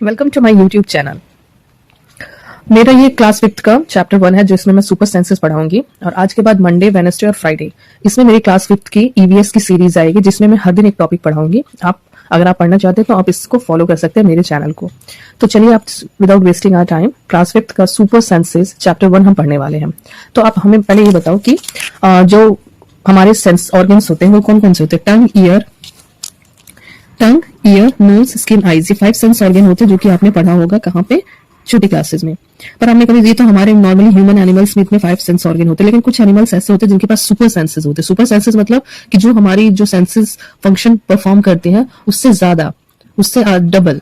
Welcome to my YouTube channel. मेरा ये class 5 का चैप्टर 1 है जिसमें मैं सुपर सेंसेस पढ़ाऊंगी और आज के बाद मंडे, वेडनेसडे और फ्राइडे इसमें मेरी क्लास 5 की ईवीएस की सीरीज आएगी जिसमें मैं हर दिन एक टॉपिक पढ़ाऊंगी। अगर आप पढ़ना चाहते हैं तो आप इसको फॉलो कर सकते हैं मेरे चैनल को। तो चलिए आप without wasting our time class 5 का सुपर सेंसेस चैप्टर 1 हम पढ़ने वाले हैं। तो आप हमें पहले ये बताओ कि जो हमारे सेंस ऑर्गन्स होते हैं वो कौन कौन से होते हैं? टंग, ईयर, नोज, स्किन, आईज, ये 5 सेंस ऑर्गन होते हैं जो कि आपने पढ़ा होगा कहाँ पे, छोटी क्लासेस में। पर हमने कभी ये तो हमारे नॉर्मली ह्यूमन एनिमल्स में इतने 5 सेंस ऑर्गन होते हैं, लेकिन कुछ एनिमल्स ऐसे होते हैं जिनके पास सुपर सेंसेस होते हैं। सुपर सेंसेस मतलब कि जो हमारी जो सेंसेस फंक्शन परफॉर्म करते हैं उससे ज्यादा, उससे डबल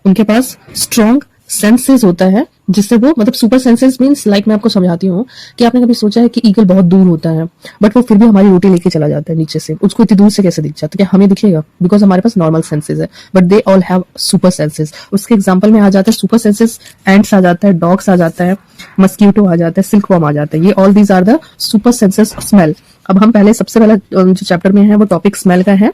उनके पास स्ट्रॉन्ग सेंसेस होता है, जिससे वो मतलब सुपर सेंसेस मींस लाइक मैं आपको समझाती हूँ कि आपने कभी सोचा है कि ईगल बहुत दूर होता है बट वो फिर भी हमारी रोटी लेके चला जाता है नीचे से, उसको इतनी दूर से कैसे दिख जाता है? क्या हमें दिखेगा? बिकॉज हमारे पास नॉर्मल सेंसेस है, but they all have super senses. उसके एग्जाम्पल में आ जाता है सुपर सेंसेस, एंट्स आ जाता है, डॉग्स आ जाता है, मस्कीटो आ जाता है, सिल्कवॉर्म आ जाता है। ये all these are the super senses of smell. अब हम पहले सबसे पहला जो चैप्टर में है वो टॉपिक स्मेल का है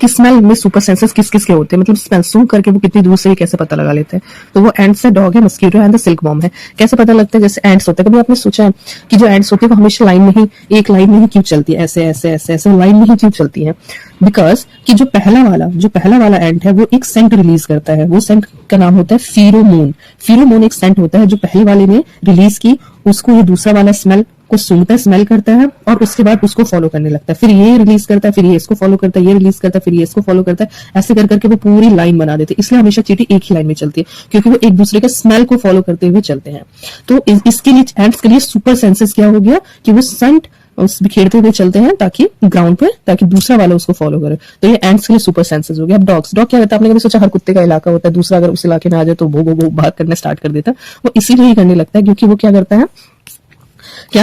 कि स्मेल में सुपर सेंसेस किस किस के होते हैं, मतलब स्मेल सूंघ करके वो कितनी दूर से कैसे पता लगा लेते हैं। तो वो एंट्स है, डॉग है, मस्कीटो है एंड द सिल्कवॉर्म है। कैसे पता लगता है? जैसे एंट्स होते हैं, कभी आपने सोचा है कि जो एंट्स होती है वो हमेशा लाइन में ही, एक लाइन में ही क्यों चलती है? ऐसे ऐसे ऐसे ऐसे लाइन में ही क्यों चलती है? बिकॉज कि जो पहला वाला एंट है वो एक सेंट रिलीज करता है। वो सेंट का नाम होता है फीरोमोन। फीरोमोन एक सेंट होता है जो पहले वाले ने रिलीज की, उसको ये दूसरा वाला स्मेल को सूंघता है, स्मेल करता है और उसके बाद उसको फॉलो करने लगता है। फिर ये रिलीज करता है, फिर ये इसको फॉलो करता है, ये रिलीज करता है, फिर ये इसको फॉलो करता है। ऐसे कर करके वो पूरी लाइन बना देते हैं। इसलिए हमेशा चींटी एक ही लाइन में चलती है, क्योंकि वो एक दूसरे के स्मेल को फॉलो करते हुए चलते हैं। तो इसके लिए एंट्स के लिए सुपर सेंसेस क्या हो गया कि वो सेंट बिखेरते हुए चलते हैं ताकि ग्राउंड पे, ताकि दूसरा वाला उसको फॉलो करे। तो ये एंट्स के लिए सुपर सेंसेस हो गया। अब डॉग क्या करता है? आपने कभी सोचा हर कुत्ते का इलाका होता है, दूसरा अगर उस इलाके में आ जाए तो वो भाग करना स्टार्ट कर देता है। वो इसीलिए ही करने लगता है क्योंकि वो क्या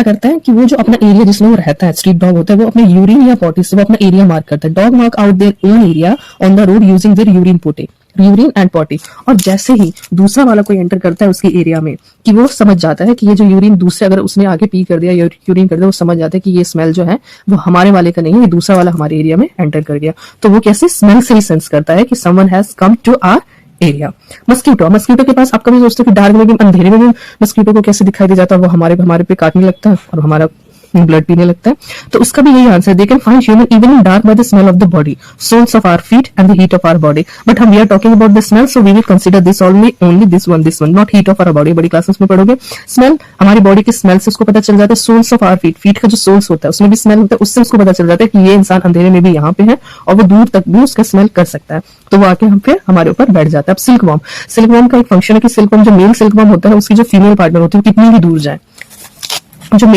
करता है कि वो जो अपना एरिया जिसमें वो रहता है, स्ट्रीट डॉग होता है, वो अपने यूरिन या पॉटी से वो अपना एरिया मार्क करता है। Dog mark out their own area on the road using their urine and potty. और जैसे ही दूसरा वाला कोई एंटर करता है उसके एरिया में कि वो समझ जाता है कि ये जो यूरिन दूसरे, अगर उसने आगे पी कर दिया या यूरिन कर दिया, वो समझ जाता है कि ये स्मेल जो है वो हमारे वाले का नहीं है, ये दूसरा वाला हमारे एरिया में एंटर कर गया। तो वो कैसे स्मेल से ही सेंस करता है कि someone has come to our area. Mosquito के पास आप कभी सोचते हो कि डार्क में भी, अंधेरे में भी मस्कीटो को कैसे दिखाई दे जाता है? वो हमारे पे काटने लगता है और हमारा ब्लड पीने लगता है। तो उसका भी यही answer, they can find human even in dark by the smell of the body, soles of our feet and the heat of our body. But हम we are talking about the smell, so we will consider this only this one, not heat of our body. बड़ी classes में पढ़ोगे smell, हमारी body के smell से उसको पता चल जाता है। सोल्स ऑफ आवर फीट का जो सोल्स होता है उसमें भी स्मेल होता है, उससे उसको पता चल जाता है कि ये इंसान अंधेरे में भी यहाँ पे है और वो दूर तक भी उसका स्मेल कर सकता है। तो वो आके हम फिर हमारे ऊपर बैठ जाता है। अब सिल्कवॉर्म का एक फंक्शन है कि सिल्कवॉर्म, जो मेल सिल्कवॉर्म होता है, उसकी जो फीमेल पार्टनर होती है वो कितनी भी दूर जाए, जो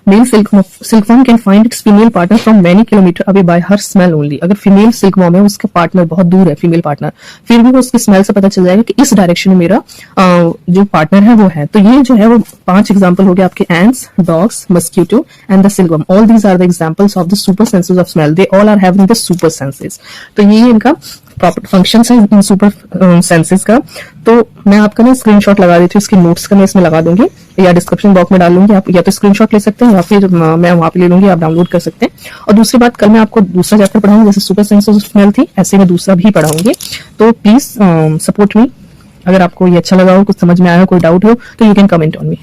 male silkworm can find its female partner from many kilometre away by her smell only. अगर फीमेल सिल्कवॉर्म है, उसका पार्टनर बहुत दूर है, फीमेल पार्टनर, फिर भी वो उसकी स्मेल से पता चल जाएगा कि इस डायरेक्शन में मेरा जो पार्टनर है वो है। तो ये जो है वो 5 एग्जांपल हो गए आपके, ants, dogs, mosquito and the silkworm. All these are the examples of the super senses of smell. They all are having the super senses. तो ये इनका प्रॉपर फंक्शन है इन सुपर सेंसेस का। तो मैं आपका ना स्क्रीनशॉट लगा देती हूँ, इसके नोट्स का मैं इसमें लगा दूंगी या डिस्क्रिप्शन बॉक्स में डाल दूंगी। आप या तो स्क्रीनशॉट ले सकते हैं या फिर मैं वहां पे ले लूंगी, आप डाउनलोड कर सकते हैं। और दूसरी बात, कल मैं आपको दूसरा चैप्टर पढ़ाऊंगी, जैसे सुपर सेंसेस ऑफ स्मेल थी ऐसे मैं दूसरा भी पढ़ाऊंगी। तो प्लीज सपोर्ट मी। अगर आपको ये अच्छा लगा हो, कुछ समझ में आया हो, कोई डाउट हो तो you can comment on me.